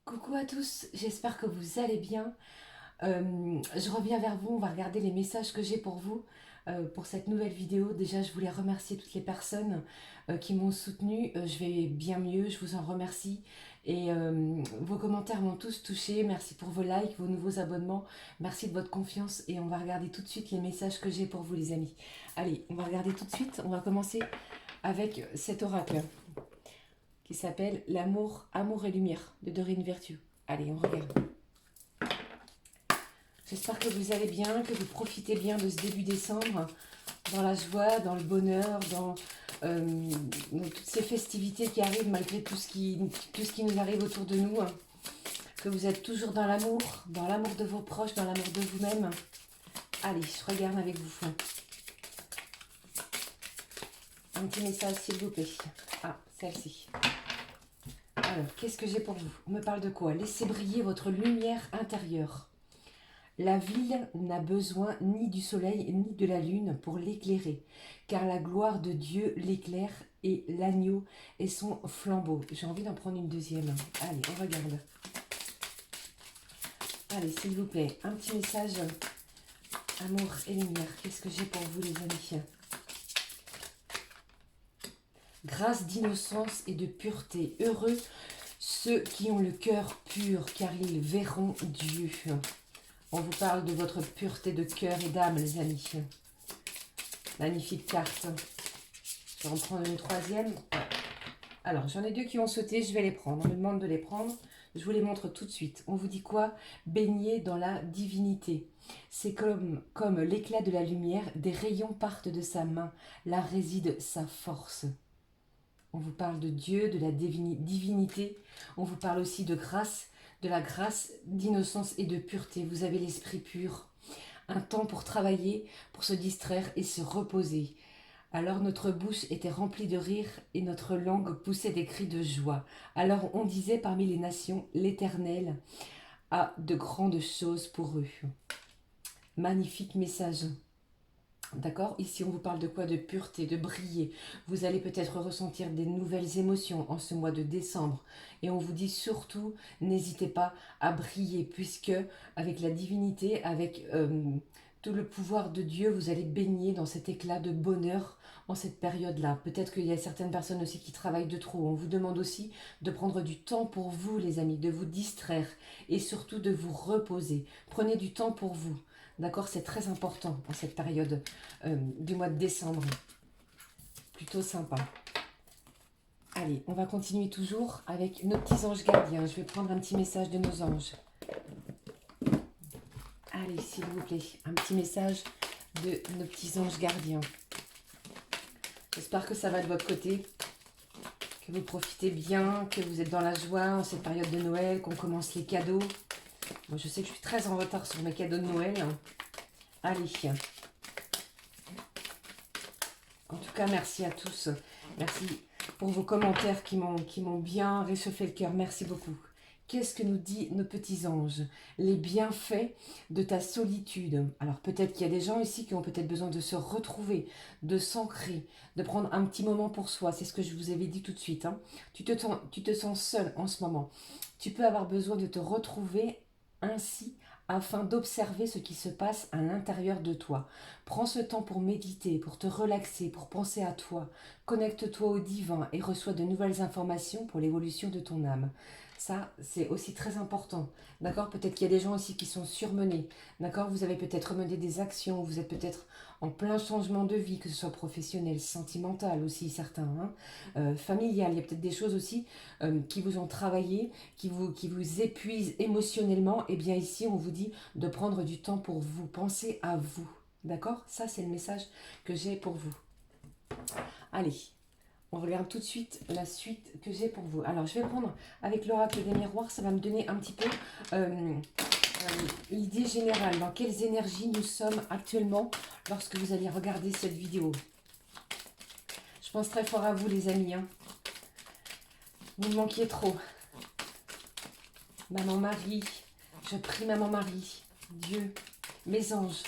Coucou à tous, j'espère que vous allez bien. Je reviens vers vous, on va regarder les messages que j'ai pour vous pour cette nouvelle vidéo. Déjà, je voulais remercier toutes les personnes qui m'ont soutenue. Je vais bien mieux, je vous en remercie. Et vos commentaires m'ont tous touché. Merci pour vos likes, vos nouveaux abonnements. Merci de votre confiance. Et on va regarder tout de suite les messages que j'ai pour vous, les amis. Allez, on va regarder tout de suite. On va commencer avec cet oracle qui s'appelle L'amour, amour et lumière de Dorine Virtue. Allez, on regarde. J'espère que vous allez bien, que vous profitez bien de ce début décembre, dans la joie, dans le bonheur, dans toutes ces festivités qui arrivent malgré tout ce qui nous arrive autour de nous. Que vous êtes toujours dans l'amour de vos proches, dans l'amour de vous-même. Allez, je regarde avec vous. Un petit message, s'il vous plaît. Ah, celle-ci. Alors, qu'est-ce que j'ai pour vous? On me parle de quoi? Laissez briller votre lumière intérieure. La ville n'a besoin ni du soleil ni de la lune pour l'éclairer, car la gloire de Dieu l'éclaire et l'agneau est son flambeau. J'ai envie d'en prendre une deuxième. Allez, on regarde. Allez, s'il vous plaît, un petit message. Amour et lumière, qu'est-ce que j'ai pour vous, les amis? Grâce d'innocence et de pureté. Heureux ceux qui ont le cœur pur, car ils verront Dieu. On vous parle de votre pureté de cœur et d'âme, les amis. Magnifique carte. Je vais en prendre une troisième. Alors, j'en ai deux qui ont sauté, je vais les prendre. On me demande de les prendre. Je vous les montre tout de suite. On vous dit quoi? Baigner dans la divinité. C'est comme l'éclat de la lumière, des rayons partent de sa main. Là réside sa force. On vous parle de Dieu, de la divinité. On vous parle aussi de grâce, de la grâce, d'innocence et de pureté. Vous avez l'esprit pur. Un temps pour travailler, pour se distraire et se reposer. Alors notre bouche était remplie de rire et notre langue poussait des cris de joie. Alors on disait parmi les nations, l'Éternel a de grandes choses pour eux. Magnifique message. D'accord? Ici, on vous parle de quoi? De pureté, de briller. Vous allez peut-être ressentir des nouvelles émotions en ce mois de décembre. Et on vous dit surtout, n'hésitez pas à briller, puisque avec la divinité, avec tout le pouvoir de Dieu, vous allez baigner dans cet éclat de bonheur en cette période-là. Peut-être qu'il y a certaines personnes aussi qui travaillent de trop. On vous demande aussi de prendre du temps pour vous, les amis, de vous distraire et surtout de vous reposer. Prenez du temps pour vous. D'accord, c'est très important en cette période du mois de décembre. Plutôt sympa. Allez, on va continuer toujours avec nos petits anges gardiens. Je vais prendre un petit message de nos anges. Allez, s'il vous plaît, un petit message de nos petits anges gardiens. J'espère que ça va de votre côté, que vous profitez bien, que vous êtes dans la joie en cette période de Noël, qu'on commence les cadeaux. Moi, je sais que je suis très en retard sur mes cadeaux de Noël. Allez. En tout cas, merci à tous. Merci pour vos commentaires qui m'ont bien réchauffé le cœur. Merci beaucoup. Qu'est-ce que nous disent nos petits anges? Les bienfaits de ta solitude. Alors peut-être qu'il y a des gens ici qui ont peut-être besoin de se retrouver, de s'ancrer, de prendre un petit moment pour soi. C'est ce que je vous avais dit tout de suite. Hein. Tu te sens seul en ce moment. Tu peux avoir besoin de te retrouver ainsi afin d'observer ce qui se passe à l'intérieur de toi. Prends ce temps pour méditer, pour te relaxer, pour penser à toi. Connecte-toi au divin et reçois de nouvelles informations pour l'évolution de ton âme. Ça, c'est aussi très important. D'accord? Peut-être qu'il y a des gens aussi qui sont surmenés. D'accord? Vous avez peut-être mené des actions, vous êtes peut-être en plein changement de vie, que ce soit professionnel, sentimental aussi, certains, hein, familial. Il y a peut-être des choses aussi qui vous ont travaillé, qui vous épuisent émotionnellement. Et bien ici, on vous dit de prendre du temps pour vous. Pensez à vous. D'accord? Ça, c'est le message que j'ai pour vous. Allez. On regarde tout de suite la suite que j'ai pour vous. Alors, je vais prendre avec l'oracle des miroirs. Ça va me donner un petit peu l'idée générale. Dans quelles énergies nous sommes actuellement lorsque vous allez regarder cette vidéo. Je pense très fort à vous, les amis. Hein. Vous me manquiez trop. Maman Marie. Je prie Maman Marie. Dieu, mes anges.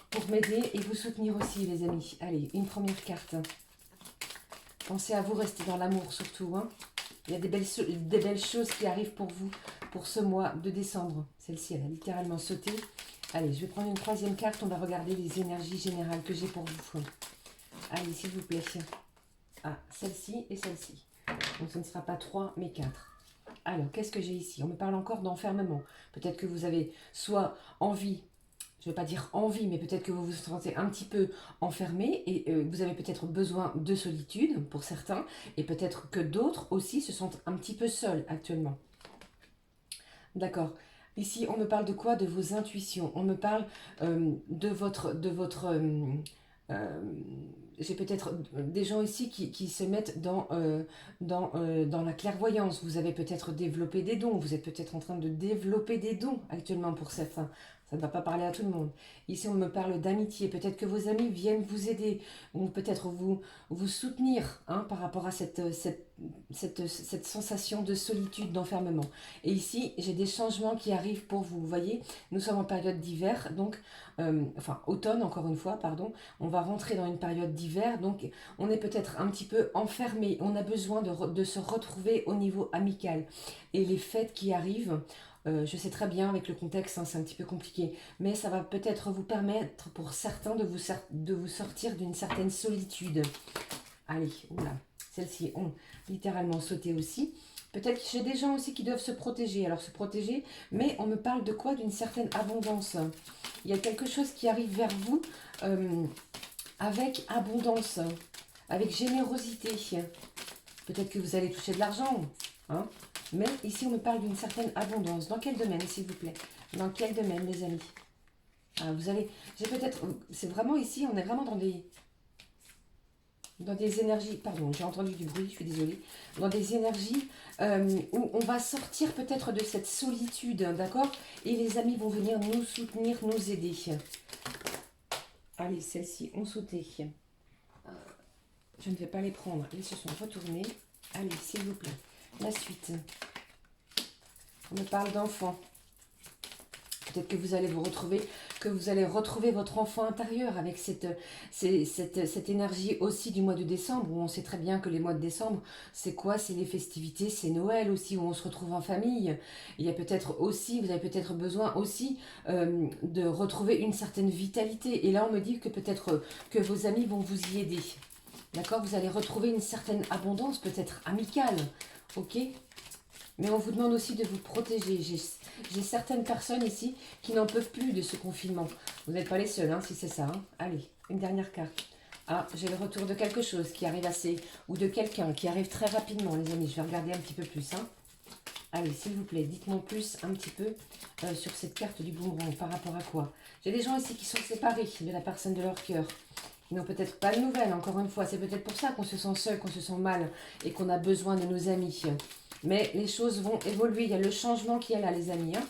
Pour m'aider et vous soutenir aussi, les amis. Allez, une première carte. Pensez à vous, restez dans l'amour surtout. Hein. Il y a des belles choses qui arrivent pour vous pour ce mois de décembre. Celle-ci, elle a littéralement sauté. Allez, je vais prendre une troisième carte. On va regarder les énergies générales que j'ai pour vous. Allez, s'il vous plaît. Ah, celle-ci et celle-ci. Donc, ce ne sera pas 3, mais 4. Alors, qu'est-ce que j'ai ici? On me parle encore d'enfermement. Peut-être que vous avez soit envie, je ne vais pas dire envie, mais peut-être que vous vous sentez un petit peu enfermé et vous avez peut-être besoin de solitude pour certains. Et peut-être que d'autres aussi se sentent un petit peu seuls actuellement. D'accord. Ici, on me parle de quoi? De vos intuitions. On me parle de votre euh, j'ai peut-être des gens ici qui se mettent dans la clairvoyance. Vous avez peut-être développé des dons. Vous êtes peut-être en train de développer des dons actuellement pour certains. Ça ne va pas parler à tout le monde. Ici, on me parle d'amitié. Peut-être que vos amis viennent vous aider ou peut-être vous soutenir hein, par rapport à cette sensation de solitude, d'enfermement. Et ici, j'ai des changements qui arrivent pour vous. Vous voyez, nous sommes en période d'hiver, donc, enfin, automne, encore une fois, pardon. On va rentrer dans une période d'hiver, donc on est peut-être un petit peu enfermé. On a besoin de se retrouver au niveau amical. Et les fêtes qui arrivent, je sais très bien avec le contexte, hein, c'est un petit peu compliqué, mais ça va peut-être vous permettre pour certains de vous sortir d'une certaine solitude. Allez, oula, celles-ci ont littéralement sauté aussi. Peut-être que j'ai des gens aussi qui doivent se protéger. Alors se protéger, mais on me parle de quoi? D'une certaine abondance. Il y a quelque chose qui arrive vers vous avec abondance, avec générosité. Peut-être que vous allez toucher de l'argent, hein? Mais ici on me parle d'une certaine abondance. Dans quel domaine, s'il vous plaît? Dans quel domaine, les amis? Ah, vous allez, j'ai peut-être, c'est vraiment ici, on est vraiment dans des énergies, pardon, j'ai entendu du bruit, je suis désolée, dans des énergies où on va sortir peut-être de cette solitude, d'accord? Et les amis vont venir nous soutenir, nous aider. Allez, celles-ci ont sauté. Je ne vais pas les prendre, ils se sont retournés. Allez, s'il vous plaît, la suite. On me parle d'enfants. Peut-être que vous allez vous retrouver, que vous allez retrouver votre enfant intérieur avec cette énergie aussi du mois de décembre, où on sait très bien que les mois de décembre, c'est quoi? C'est les festivités, c'est Noël aussi, où on se retrouve en famille. Il y a peut-être aussi, vous avez peut-être besoin aussi de retrouver une certaine vitalité. Et là, on me dit que peut-être que vos amis vont vous y aider. D'accord? Vous allez retrouver une certaine abondance, peut-être amicale. Ok? Mais on vous demande aussi de vous protéger. J'ai certaines personnes ici qui n'en peuvent plus de ce confinement. Vous n'êtes pas les seuls, hein, si c'est ça. Hein. Allez, une dernière carte. Ah, j'ai le retour de quelque chose qui arrive assez... Ou de quelqu'un qui arrive très rapidement, les amis. Je vais regarder un petit peu plus. Hein. Allez, s'il vous plaît, dites-moi plus un petit peu sur cette carte du boomerang. Par rapport à quoi? J'ai des gens ici qui sont séparés de la personne de leur cœur. Qui n'ont peut-être pas de nouvelles, encore une fois. C'est peut-être pour ça qu'on se sent seul, qu'on se sent mal. Et qu'on a besoin de nos amis. Mais les choses vont évoluer. Il y a le changement qui est là, les amis. Hein.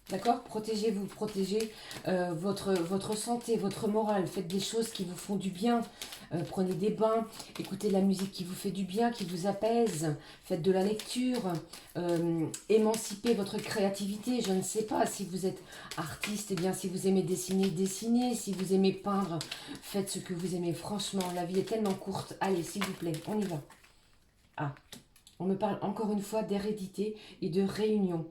D'accord? Protégez-vous, protégez votre santé, votre morale. Faites des choses qui vous font du bien. Prenez des bains. Écoutez de la musique qui vous fait du bien, qui vous apaise. Faites de la lecture. Émancipez votre créativité. Je ne sais pas si vous êtes artiste. Eh bien, si vous aimez dessiner, dessinez. Si vous aimez peindre, faites ce que vous aimez. Franchement, la vie est tellement courte. Allez, s'il vous plaît, on y va. Ah. On me parle encore une fois d'hérédité et de réunion.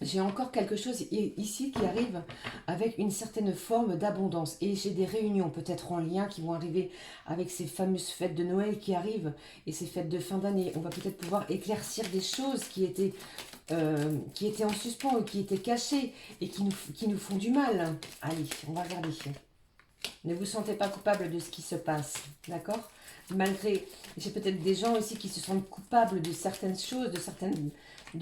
J'ai encore quelque chose ici qui arrive avec une certaine forme d'abondance. Et j'ai des réunions peut-être en lien qui vont arriver avec ces fameuses fêtes de Noël qui arrivent et ces fêtes de fin d'année. On va peut-être pouvoir éclaircir des choses qui étaient en suspens ou qui étaient cachées et qui nous font du mal. Allez, on va regarder. Ne vous sentez pas coupable de ce qui se passe, d'accord? Malgré, j'ai peut-être des gens aussi qui se sentent coupables de certaines choses, de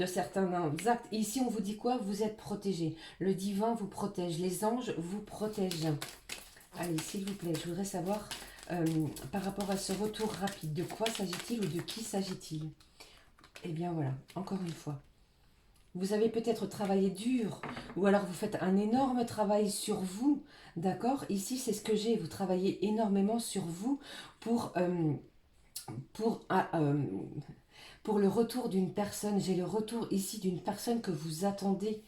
certains actes. Et ici, on vous dit quoi? Vous êtes protégés. Le divin vous protège. Les anges vous protègent. Allez, s'il vous plaît, je voudrais savoir, par rapport à ce retour rapide, de quoi s'agit-il ou de qui s'agit-il? Eh bien voilà, encore une fois. Vous avez peut-être travaillé dur, ou alors vous faites un énorme travail sur vous, d'accord? Ici, c'est ce que j'ai, vous travaillez énormément sur vous pour le retour d'une personne. J'ai le retour ici d'une personne que vous attendez,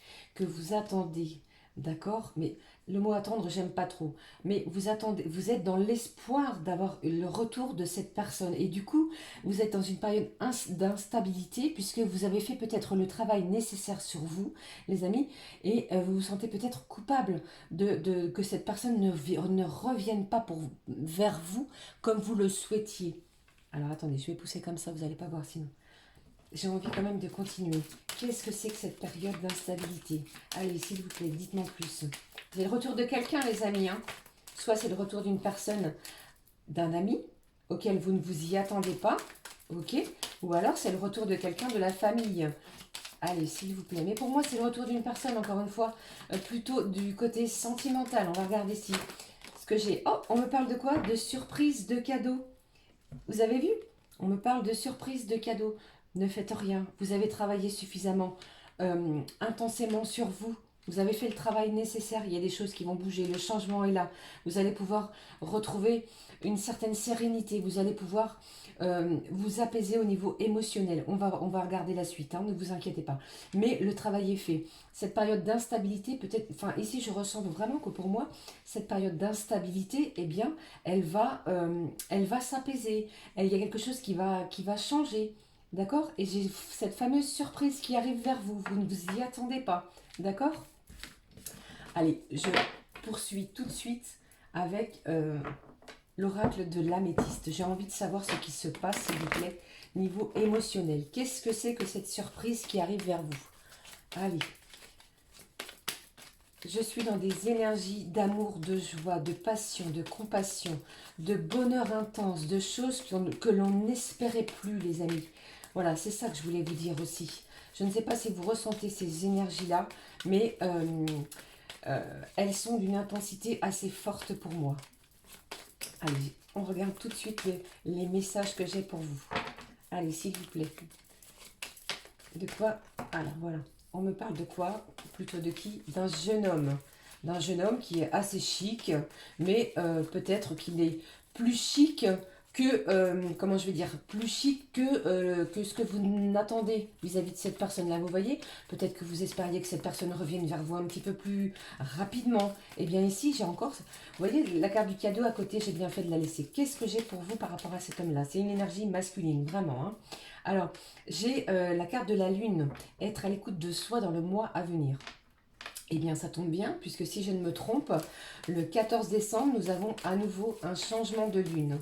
D'accord? Mais le mot attendre, j'aime pas trop. Mais vous attendez, vous êtes dans l'espoir d'avoir le retour de cette personne. Et du coup, vous êtes dans une période d'instabilité puisque vous avez fait peut-être le travail nécessaire sur vous, les amis, et vous vous sentez peut-être coupable que cette personne ne revienne pas vers vous comme vous le souhaitiez. Alors attendez, je vais pousser comme ça, vous n'allez pas voir sinon. J'ai envie quand même de continuer. Qu'est-ce que c'est que cette période d'instabilité? Allez, s'il vous plaît, dites-moi plus. C'est le retour de quelqu'un, les amis. Hein. Soit c'est le retour d'une personne, d'un ami, auquel vous ne vous y attendez pas. Ok. Ou alors c'est le retour de quelqu'un de la famille. Allez, s'il vous plaît. Mais pour moi, c'est le retour d'une personne, encore une fois, plutôt du côté sentimental. On va regarder si ce que j'ai. Oh, on me parle de quoi? De surprise, de cadeau. Vous avez vu? On me parle de surprise, de cadeau. Ne faites rien. Vous avez travaillé suffisamment intensément sur vous. Vous avez fait le travail nécessaire. Il y a des choses qui vont bouger. Le changement est là. Vous allez pouvoir retrouver une certaine sérénité. Vous allez pouvoir vous apaiser au niveau émotionnel. On va regarder la suite. Hein, ne vous inquiétez pas. Mais le travail est fait. Cette période d'instabilité, peut-être... Enfin, ici, je ressens vraiment que pour moi, cette période d'instabilité, eh bien, elle va s'apaiser. Il y a quelque chose qui va changer. D'accord? Et j'ai cette fameuse surprise qui arrive vers vous. Vous ne vous y attendez pas. D'accord? Allez, je poursuis tout de suite avec l'oracle de l'améthyste. J'ai envie de savoir ce qui se passe, s'il vous plaît, niveau émotionnel. Qu'est-ce que c'est que cette surprise qui arrive vers vous? Allez. Je suis dans des énergies d'amour, de joie, de passion, de compassion, de bonheur intense, de choses que l'on n'espérait plus, les amis. Voilà, c'est ça que je voulais vous dire aussi. Je ne sais pas si vous ressentez ces énergies-là, mais elles sont d'une intensité assez forte pour moi. Allez, on regarde tout de suite les messages que j'ai pour vous. Allez, s'il vous plaît. De quoi? Alors, voilà. On me parle de quoi? Plutôt de qui? D'un jeune homme. D'un jeune homme qui est assez chic, mais peut-être qu'il est plus chic que, comment je vais dire, plus chic que ce que vous n'attendez vis-à-vis de cette personne-là. Vous voyez, peut-être que vous espériez que cette personne revienne vers vous un petit peu plus rapidement. Et bien ici, j'ai encore, vous voyez, la carte du cadeau à côté, j'ai bien fait de la laisser. Qu'est-ce que j'ai pour vous par rapport à cet homme-là? C'est une énergie masculine, vraiment. Hein. Alors, j'ai la carte de la lune, être à l'écoute de soi dans le mois à venir. Eh bien, ça tombe bien, puisque si je ne me trompe, le 14 décembre, nous avons à nouveau un changement de lune.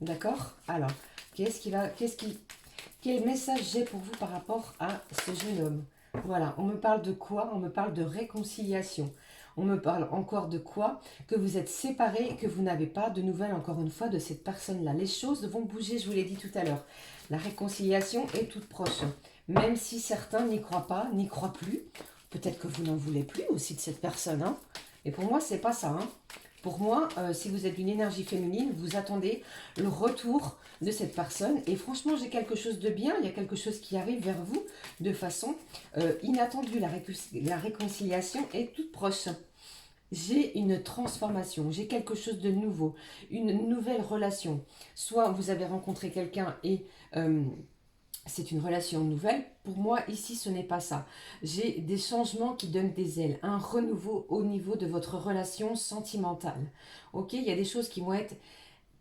D'accord? Alors, quel message j'ai pour vous par rapport à ce jeune homme? Voilà, on me parle de quoi? On me parle de réconciliation. On me parle encore de quoi? Que vous êtes séparés et que vous n'avez pas de nouvelles, encore une fois, de cette personne-là. Les choses vont bouger, je vous l'ai dit tout à l'heure. La réconciliation est toute proche. Même si certains n'y croient pas, n'y croient plus. Peut-être que vous n'en voulez plus aussi de cette personne. Hein. Et pour moi, c'est pas ça. Hein. Pour moi, si vous êtes d'une énergie féminine, vous attendez le retour de cette personne. Et franchement, j'ai quelque chose de bien. Il y a quelque chose qui arrive vers vous de façon inattendue. La réconciliation est toute proche. J'ai une transformation, j'ai quelque chose de nouveau, une nouvelle relation. Soit vous avez rencontré quelqu'un et c'est une relation nouvelle. Pour moi, ici, ce n'est pas ça. J'ai des changements qui donnent des ailes, un renouveau au niveau de votre relation sentimentale. Ok, il y a des choses qui vont être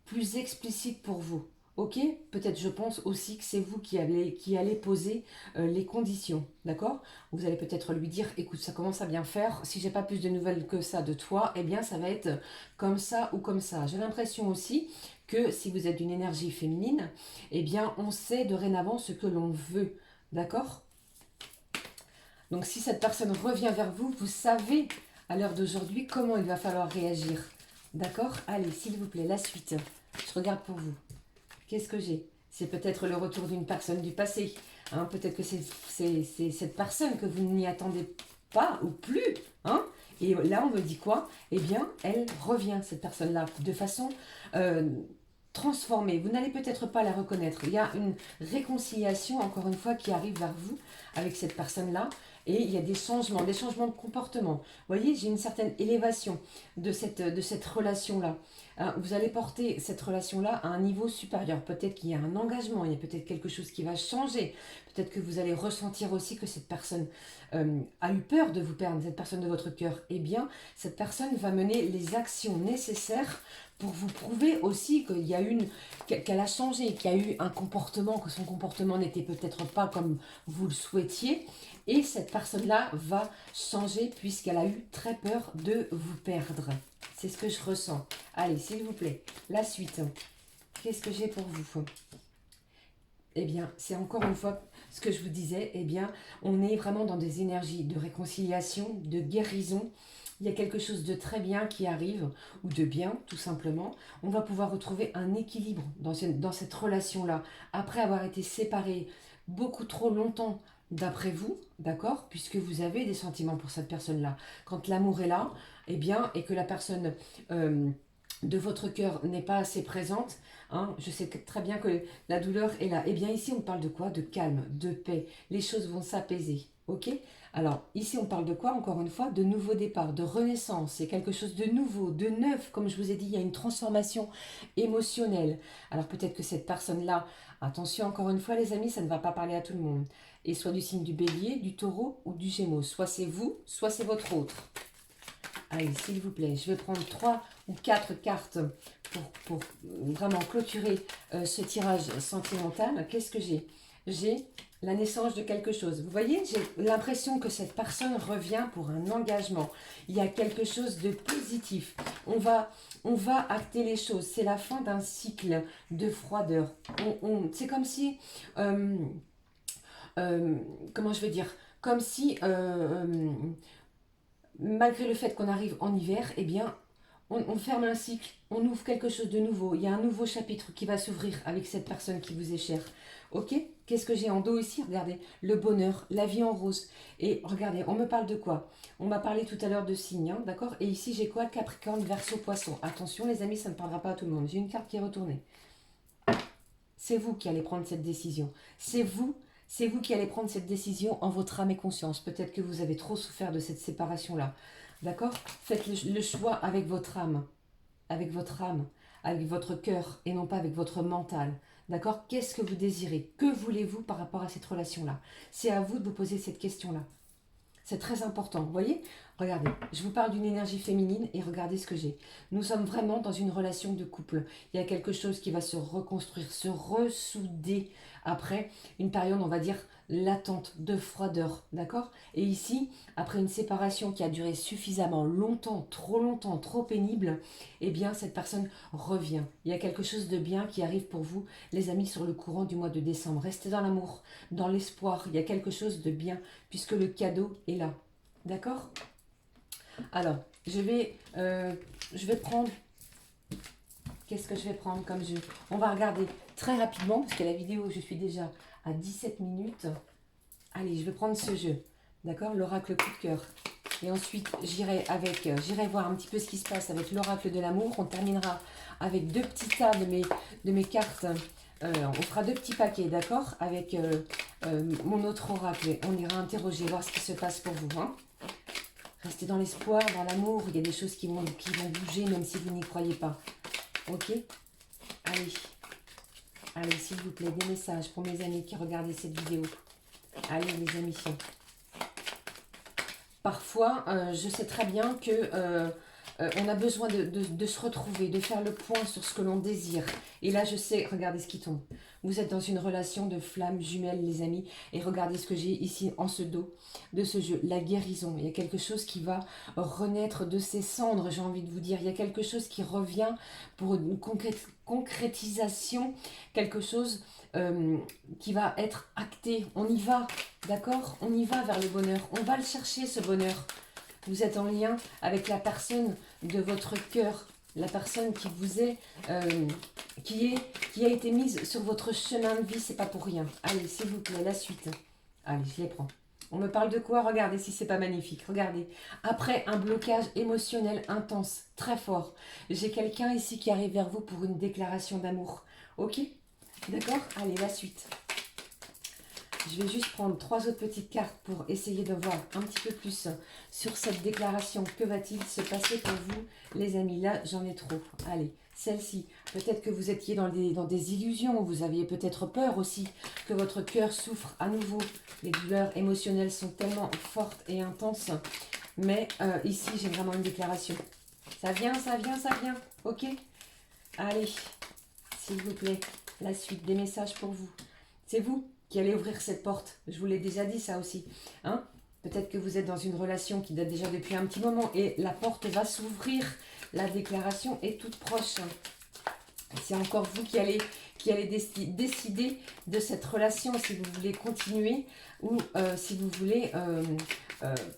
plus explicites pour vous. Ok, peut-être je pense aussi que c'est vous qui allez poser les conditions, d'accord? Vous allez peut-être lui dire, écoute, ça commence à bien faire, si j'ai pas plus de nouvelles que ça de toi, eh bien ça va être comme ça ou comme ça. J'ai l'impression aussi que si vous êtes d'une énergie féminine, eh bien on sait dorénavant ce que l'on veut, d'accord? Donc si cette personne revient vers vous, vous savez à l'heure d'aujourd'hui comment il va falloir réagir, d'accord? Allez, s'il vous plaît, la suite, je regarde pour vous. Qu'est-ce que j'ai? C'est peut-être le retour d'une personne du passé. Hein, peut-être que c'est cette personne que vous n'y attendez pas ou plus. Hein, et là, on me dit quoi? Eh bien, elle revient, cette personne-là, de façon transformée. Vous n'allez peut-être pas la reconnaître. Il y a une réconciliation, encore une fois, qui arrive vers vous avec cette personne-là. Et il y a des changements de comportement. Vous voyez, j'ai une certaine élévation de cette relation-là. Hein, vous allez porter cette relation-là à un niveau supérieur. Peut-être qu'il y a un engagement, il y a peut-être quelque chose qui va changer. Peut-être que vous allez ressentir aussi que cette personne a eu peur de vous perdre, cette personne de votre cœur. Eh bien, cette personne va mener les actions nécessaires pour vous prouver aussi qu'elle a changé, qu'il y a eu un comportement, que son comportement n'était peut-être pas comme vous le souhaitiez. Et cette personne-là va changer puisqu'elle a eu très peur de vous perdre. C'est ce que je ressens. Allez, s'il vous plaît, la suite. Qu'est-ce que j'ai pour vous? Eh bien, c'est encore une fois ce que je vous disais. Eh bien, on est vraiment dans des énergies de réconciliation, de guérison. Il y a quelque chose de très bien qui arrive, ou de bien, tout simplement. On va pouvoir retrouver un équilibre dans cette relation-là. Après avoir été séparés beaucoup trop longtemps d'après vous, d'accord? Puisque vous avez des sentiments pour cette personne-là. Quand l'amour est là, eh bien, et que la personne de votre cœur n'est pas assez présente, hein, je sais très bien que la douleur est là. Eh bien, ici, on parle de quoi? De calme, de paix. Les choses vont s'apaiser, ok? Alors, ici, on parle de quoi? Encore une fois, de nouveau départ, de renaissance. C'est quelque chose de nouveau, de neuf. Comme je vous ai dit, il y a une transformation émotionnelle. Alors, peut-être que cette personne-là, attention, encore une fois, les amis, ça ne va pas parler à tout le monde. Et soit du signe du bélier, du taureau ou du gémeaux. Soit c'est vous, soit c'est votre autre. Allez, s'il vous plaît, je vais prendre 3 ou 4 cartes pour vraiment clôturer ce tirage sentimental. Qu'est-ce que j'ai? J'ai la naissance de quelque chose. Vous voyez, j'ai l'impression que cette personne revient pour un engagement. Il y a quelque chose de positif. On va acter les choses. C'est la fin d'un cycle de froideur. C'est comme si... comment je vais dire? Comme si... malgré le fait qu'on arrive en hiver, eh bien, on ferme un cycle, on ouvre quelque chose de nouveau. Il y a un nouveau chapitre qui va s'ouvrir avec cette personne qui vous est chère. Ok? Qu'est-ce que j'ai en dos ici? Regardez, le bonheur, la vie en rose. Et regardez, on me parle de quoi? On m'a parlé tout à l'heure de signes, hein, d'accord? Et ici, j'ai quoi? Capricorne, Verseau, Poisson. Attention les amis, ça ne parlera pas à tout le monde. J'ai une carte qui est retournée. C'est vous qui allez prendre cette décision. C'est vous qui allez prendre cette décision en votre âme et conscience. Peut-être que vous avez trop souffert de cette séparation-là. D'accord? Faites le choix avec votre âme. Avec votre âme. Avec votre cœur et non pas avec votre mental. D'accord? Qu'est-ce que vous désirez? Que voulez-vous par rapport à cette relation-là? C'est à vous de vous poser cette question-là. C'est très important. Vous voyez? Regardez, je vous parle d'une énergie féminine et regardez ce que j'ai. Nous sommes vraiment dans une relation de couple. Il y a quelque chose qui va se reconstruire, se ressouder après une période, on va dire, latente de froideur. D'accord? Et ici, après une séparation qui a duré suffisamment longtemps, trop pénible, eh bien, cette personne revient. Il y a quelque chose de bien qui arrive pour vous, les amis, sur le courant du mois de décembre. Restez dans l'amour, dans l'espoir. Il y a quelque chose de bien puisque le cadeau est là. D'accord? Alors, je vais prendre... Qu'est-ce que je vais prendre comme jeu? On va regarder très rapidement, parce que la vidéo, je suis déjà à 17 minutes. Allez, je vais prendre ce jeu. D'accord? L'oracle coup de cœur. Et ensuite, j'irai voir un petit peu ce qui se passe avec l'oracle de l'amour. On terminera avec 2 petits tas de mes cartes. On fera 2 petits paquets, d'accord? Avec mon autre oracle. On ira interroger, voir ce qui se passe pour vous. Hein? Restez dans l'espoir, dans l'amour. Il y a des choses qui vont bouger, même si vous n'y croyez pas. Ok? Allez. Allez, s'il vous plaît, des messages pour mes amis qui regardaient cette vidéo. Allez, les amis. Parfois, je sais très bien que on a besoin de se retrouver, de faire le point sur ce que l'on désire. Et là, je sais, regardez ce qui tombe. Vous êtes dans une relation de flammes jumelles, les amis. Et regardez ce que j'ai ici en ce dos de ce jeu. La guérison. Il y a quelque chose qui va renaître de ses cendres, j'ai envie de vous dire. Il y a quelque chose qui revient pour une concrétisation. Quelque chose qui va être acté. On y va, d'accord? On y va vers le bonheur. On va le chercher, ce bonheur. Vous êtes en lien avec la personne de votre cœur, la personne qui vous est, qui a été mise sur votre chemin de vie, c'est pas pour rien. Allez, s'il vous plaît, la suite. Allez, je les prends. On me parle de quoi? Regardez si c'est pas magnifique. Regardez. Après un blocage émotionnel intense, très fort, j'ai quelqu'un ici qui arrive vers vous pour une déclaration d'amour. Ok? D'accord? Allez, la suite. Je vais juste prendre 3 autres petites cartes pour essayer de voir un petit peu plus sur cette déclaration. Que va-t-il se passer pour vous, les amis? Là, j'en ai trop. Allez, celle-ci. Peut-être que vous étiez dans des illusions. Vous aviez peut-être peur aussi que votre cœur souffre à nouveau. Les douleurs émotionnelles sont tellement fortes et intenses. Mais ici, j'ai vraiment une déclaration. Ça vient, ça vient, ça vient. Ok? Allez, s'il vous plaît, la suite des messages pour vous. C'est vous qui allez ouvrir cette porte. Je vous l'ai déjà dit ça aussi. Hein? Peut-être que vous êtes dans une relation qui date déjà depuis un petit moment et la porte va s'ouvrir. La déclaration est toute proche. C'est encore vous qui allez décider de cette relation, si vous voulez continuer ou si vous voulez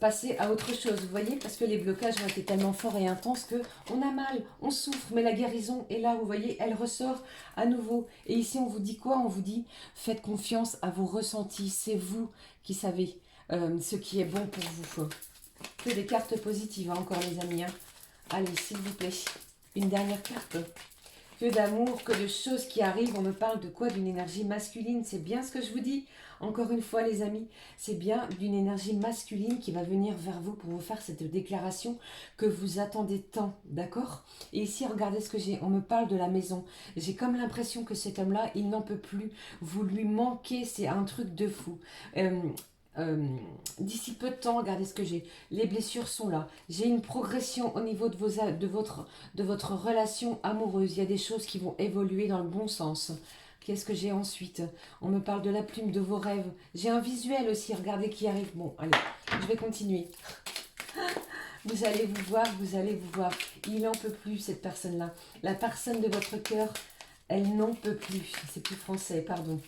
passer à autre chose. Vous voyez, parce que les blocages ont été tellement forts et intenses qu'on a mal, on souffre, mais la guérison est là, vous voyez, elle ressort à nouveau. Et ici, on vous dit quoi? On vous dit, faites confiance à vos ressentis, c'est vous qui savez ce qui est bon pour vous. Que des cartes positives, hein, encore les amis. Hein. Allez, s'il vous plaît, une dernière carte. Que d'amour, que de choses qui arrivent. On me parle de quoi? D'une énergie masculine. C'est bien ce que je vous dis. Encore une fois, les amis, c'est bien d'une énergie masculine qui va venir vers vous pour vous faire cette déclaration que vous attendez tant. D'accord? Et ici, regardez ce que j'ai. On me parle de la maison. J'ai comme l'impression que cet homme-là, il n'en peut plus. Vous lui manquez. C'est un truc de fou. D'ici peu de temps, regardez ce que j'ai. Les blessures sont là. J'ai une progression au niveau de votre relation amoureuse. Il y a des choses qui vont évoluer dans le bon sens. Qu'est-ce que j'ai ensuite? On me parle de la plume, de vos rêves. J'ai un visuel aussi, regardez qui arrive. Bon, allez, je vais continuer. Vous allez vous voir, vous allez vous voir. Il n'en peut plus, cette personne-là. La personne de votre cœur, elle n'en peut plus. C'est plus français, pardon.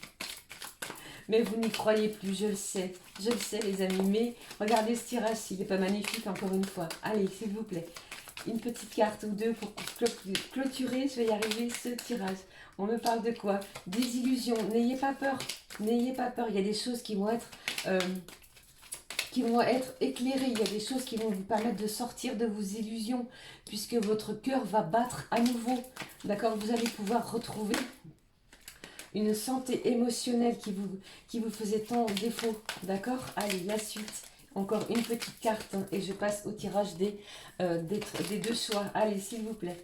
Mais vous n'y croyez plus, je le sais, les amis. Mais regardez ce tirage, s'il n'est pas magnifique, encore une fois. Allez, s'il vous plaît, une petite carte ou deux pour clôturer, je vais y arriver, ce tirage. On me parle de quoi? Des illusions. N'ayez pas peur, n'ayez pas peur. Il y a des choses qui vont être éclairées. Il y a des choses qui vont vous permettre de sortir de vos illusions, puisque votre cœur va battre à nouveau. D'accord? Vous allez pouvoir retrouver une santé émotionnelle qui vous faisait tant défaut. D'accord? Allez, la suite. Encore une petite carte hein, et je passe au tirage des deux choix. Allez, s'il vous plaît.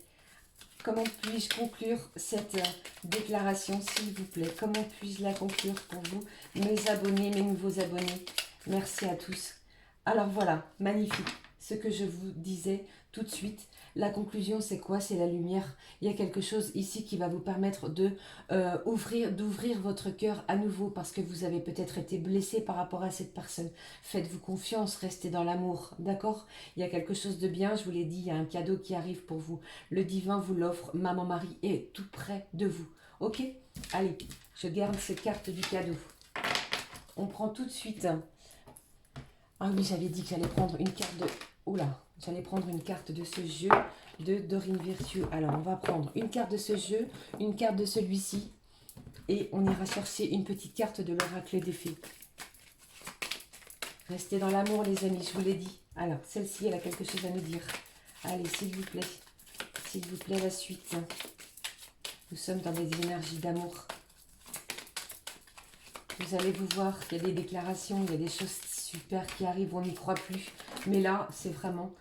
Comment puis-je conclure cette déclaration, s'il vous plaît? Comment puis-je la conclure pour vous, mes abonnés, mes nouveaux abonnés? Merci à tous. Alors voilà, magnifique. Ce que je vous disais tout de suite. La conclusion, c'est quoi? C'est la lumière. Il y a quelque chose ici qui va vous permettre d'ouvrir votre cœur à nouveau parce que vous avez peut-être été blessé par rapport à cette personne. Faites-vous confiance, restez dans l'amour, d'accord? Il y a quelque chose de bien, je vous l'ai dit, il y a un cadeau qui arrive pour vous. Le divin vous l'offre, Maman Marie est tout près de vous. Ok? Allez, je garde ces cartes du cadeau. On prend tout de suite... Ah oui, j'avais dit que j'allais prendre une carte de... Oula, j'allais prendre une carte de ce jeu de Dorine Virtue. Alors, on va prendre une carte de ce jeu, une carte de celui-ci. Et on ira chercher une petite carte de l'oracle des fées. Restez dans l'amour, les amis, je vous l'ai dit. Alors, celle-ci, elle a quelque chose à nous dire. Allez, s'il vous plaît, la suite. Nous sommes dans des énergies d'amour. Vous allez vous voir qu'il y a des déclarations, il y a des choses super qui arrivent, on n'y croit plus. Mais là, c'est vraiment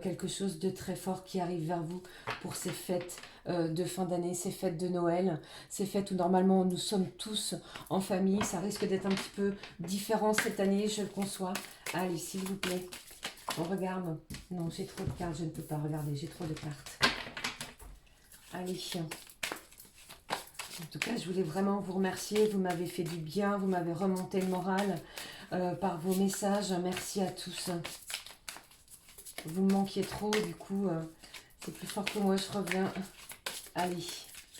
quelque chose de très fort qui arrive vers vous pour ces fêtes de fin d'année, ces fêtes de Noël, ces fêtes où normalement nous sommes tous en famille. Ça risque d'être un petit peu différent cette année, je le conçois. Allez, s'il vous plaît, on regarde. Non, j'ai trop de cartes, je ne peux pas regarder, j'ai trop de cartes. Allez, en tout cas, je voulais vraiment vous remercier. Vous m'avez fait du bien, vous m'avez remonté le moral par vos messages. Merci à tous. Vous me manquiez trop, du coup, c'est plus fort que moi, je reviens. Allez,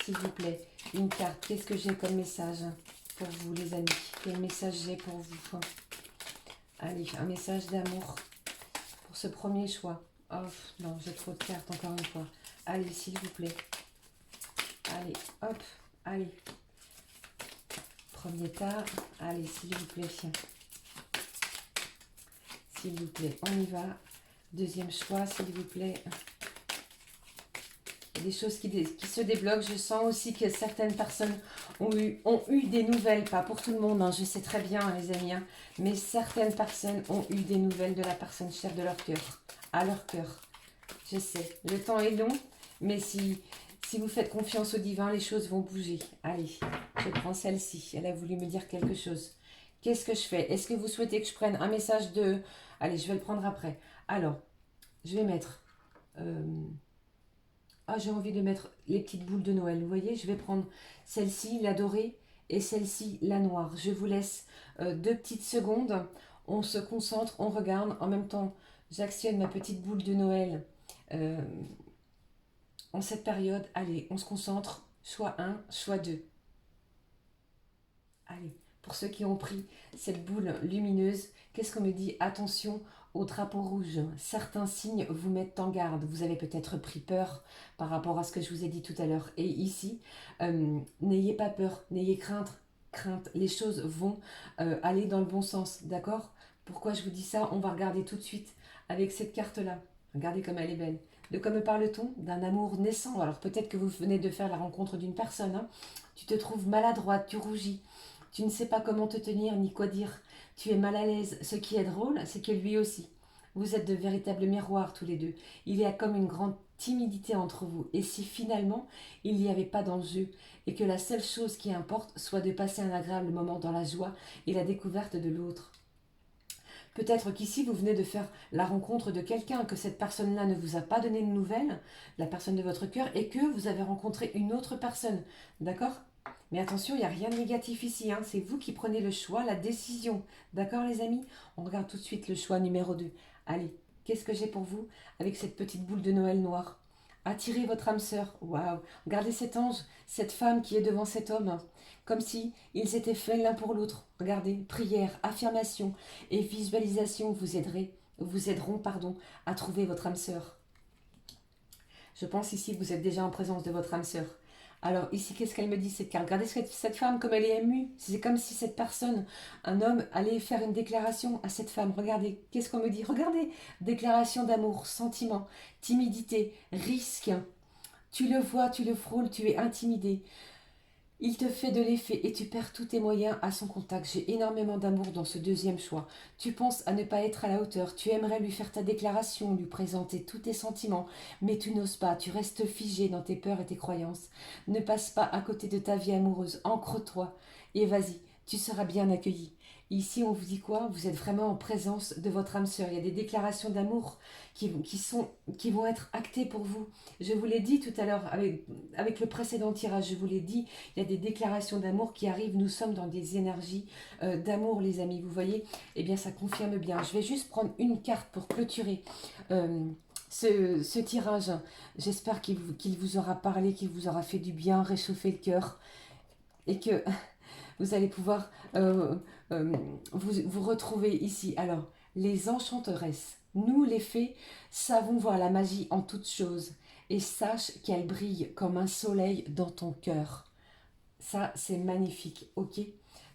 s'il vous plaît, une carte. Qu'est-ce que j'ai comme message pour vous, les amis? Quel message j'ai pour vous? Allez, un message d'amour pour ce premier choix. Oh, non, j'ai trop de cartes, encore une fois. Allez, s'il vous plaît. Allez, hop. Allez, premier tas, allez, s'il vous plaît, on y va. Deuxième choix, s'il vous plaît. des choses qui se débloquent. Je sens aussi que certaines personnes ont eu des nouvelles, pas pour tout le monde, hein, je sais très bien les amis, hein, mais certaines personnes ont eu des nouvelles de la personne chère de leur cœur, à leur cœur. Je sais, le temps est long, mais si vous faites confiance au divin, les choses vont bouger. Allez, je prends celle-ci, elle a voulu me dire quelque chose. Qu'est-ce que je fais? Est-ce que vous souhaitez que je prenne un message de... Allez, je vais le prendre après. Alors, je vais mettre... Ah, j'ai envie de mettre les petites boules de Noël. Vous voyez, je vais prendre celle-ci, la dorée, et celle-ci, la noire. Je vous laisse 2 petites secondes. On se concentre, on regarde. En même temps, j'actionne ma petite boule de Noël euh, en cette période. Allez, on se concentre. Soit un, soit deux. Allez, pour ceux qui ont pris cette boule lumineuse, qu'est-ce qu'on me dit? Attention au drapeau rouge. Certains signes vous mettent en garde. Vous avez peut-être pris peur par rapport à ce que je vous ai dit tout à l'heure. Et ici, n'ayez pas peur, n'ayez crainte. Les choses vont aller dans le bon sens, d'accord? Pourquoi je vous dis ça? On va regarder tout de suite avec cette carte-là. Regardez comme elle est belle. De quoi me parle-t-on? D'un amour naissant. Alors peut-être que vous venez de faire la rencontre d'une personne, hein. Tu te trouves maladroite, tu rougis. Tu ne sais pas comment te tenir ni quoi dire. Tu es mal à l'aise. Ce qui est drôle, c'est que lui aussi. Vous êtes de véritables miroirs tous les deux. Il y a comme une grande timidité entre vous. Et si finalement il n'y avait pas d'enjeu et que la seule chose qui importe soit de passer un agréable moment dans la joie et la découverte de l'autre. Peut-être qu'ici vous venez de faire la rencontre de quelqu'un, que cette personne-là ne vous a pas donné de nouvelles, la personne de votre cœur, et que vous avez rencontré une autre personne. D'accord? Mais attention, il n'y a rien de négatif ici, hein. C'est vous qui prenez le choix, la décision. D'accord les amis? On regarde tout de suite le choix numéro 2. Allez, qu'est-ce que j'ai pour vous avec cette petite boule de Noël noire? Attirez votre âme sœur. Waouh! Regardez cet ange, cette femme qui est devant cet homme. Comme si ils étaient faits l'un pour l'autre. Regardez, prière, affirmation et visualisation vous aideront, à trouver votre âme sœur. Je pense ici que vous êtes déjà en présence de votre âme sœur. Alors ici, qu'est-ce qu'elle me dit cette carte? Regardez cette femme comme elle est émue. C'est comme si cette personne, un homme, allait faire une déclaration à cette femme. Regardez, qu'est-ce qu'on me dit? Regardez, déclaration d'amour, sentiment, timidité, risque. Tu le vois, tu le frôles, tu es intimidé. Il te fait de l'effet et tu perds tous tes moyens à son contact. J'ai énormément d'amour dans ce deuxième choix. Tu penses à ne pas être à la hauteur. Tu aimerais lui faire ta déclaration, lui présenter tous tes sentiments, mais tu n'oses pas. Tu restes figé dans tes peurs et tes croyances. Ne passe pas à côté de ta vie amoureuse. Ancre-toi et vas-y, tu seras bien accueilli. Ici, on vous dit quoi? Vous êtes vraiment en présence de votre âme sœur. Il y a des déclarations d'amour qui vont être actées pour vous. Je vous l'ai dit tout à l'heure avec le précédent tirage, je vous l'ai dit, il y a des déclarations d'amour qui arrivent. Nous sommes dans des énergies d'amour, les amis. Vous voyez? Eh bien, ça confirme bien. Je vais juste prendre une carte pour clôturer ce tirage. J'espère qu'il vous aura parlé, qu'il vous aura fait du bien, réchauffer le cœur et que vous allez pouvoir vous retrouver ici. Alors, les enchanteresses. Nous, les fées, savons voir la magie en toutes choses et sache qu'elle brille comme un soleil dans ton cœur. Ça, c'est magnifique, ok?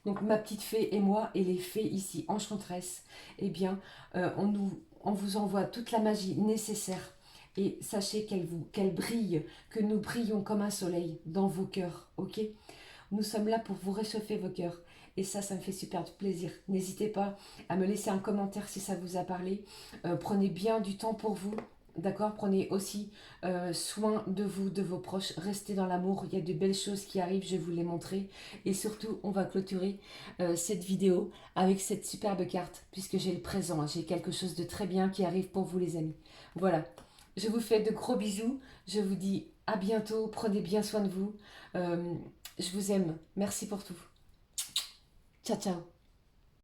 Donc, ma petite fée et moi, et les fées ici, enchanteresses, eh bien, on vous envoie toute la magie nécessaire. Et sachez qu'elle brille, que nous brillons comme un soleil dans vos cœurs, ok? Nous sommes là pour vous réchauffer vos cœurs. Et ça me fait super plaisir. N'hésitez pas à me laisser un commentaire si ça vous a parlé. Prenez bien du temps pour vous. D'accord? Prenez aussi soin de vous, de vos proches. Restez dans l'amour. Il y a de belles choses qui arrivent, je vous les montrer. Et surtout, on va clôturer cette vidéo avec cette superbe carte, puisque j'ai le présent. J'ai quelque chose de très bien qui arrive pour vous, les amis. Voilà. Je vous fais de gros bisous. Je vous dis à bientôt. Prenez bien soin de vous. Je vous aime. Merci pour tout. Ciao, ciao.